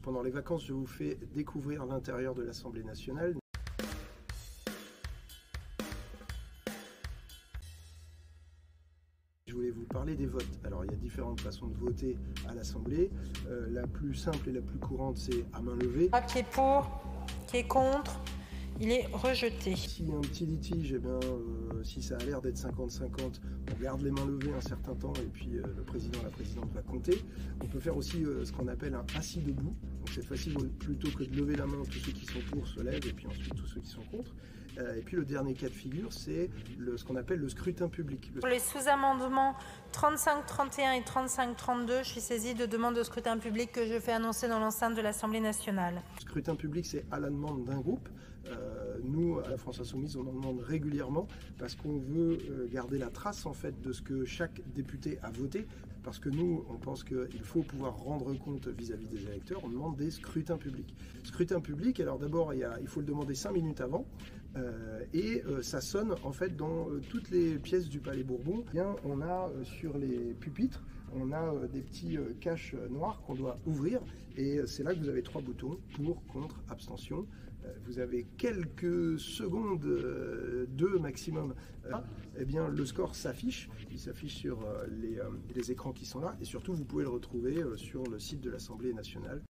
Pendant les vacances, je vous fais découvrir l'intérieur de l'Assemblée nationale. Je voulais vous parler des votes. Alors, il y a différentes façons de voter à l'Assemblée. La plus simple et la plus courante, c'est à main levée. Qui est pour, qui est contre, il est rejeté. S'il y a un petit litige, eh bien, si ça a l'air d'être 50-50, on garde les mains levées un certain temps et puis le président, la présidente va compter. On peut faire aussi ce qu'on appelle un assis debout. Donc cette fois-ci, plutôt que de lever la main, tous ceux qui sont pour se lèvent et puis ensuite tous ceux qui sont contre. Et puis le dernier cas de figure, c'est ce qu'on appelle le scrutin public. Pour les sous-amendements 35-31 et 35-32, je suis saisie de demandes de scrutin public que je fais annoncer dans l'enceinte de l'Assemblée nationale. Le scrutin public, c'est à la demande d'un groupe. Nous, à la France Insoumise, on en demande régulièrement parce qu'on veut garder la trace en fait de ce que chaque député a voté. Parce que nous, on pense qu'il faut pouvoir rendre compte vis-à-vis des électeurs. On demande des scrutins publics. Scrutin public, alors d'abord, il faut le demander 5 minutes avant. Ça sonne en fait dans toutes les pièces du Palais Bourbon. Bien, on a sur les pupitres, on a des petits caches noirs qu'on doit ouvrir et c'est là que vous avez 3 boutons pour, contre, abstention. Vous avez quelques secondes, 2 maximum, eh bien le score s'affiche. Il s'affiche sur les écrans qui sont là et surtout vous pouvez le retrouver sur le site de l'Assemblée nationale.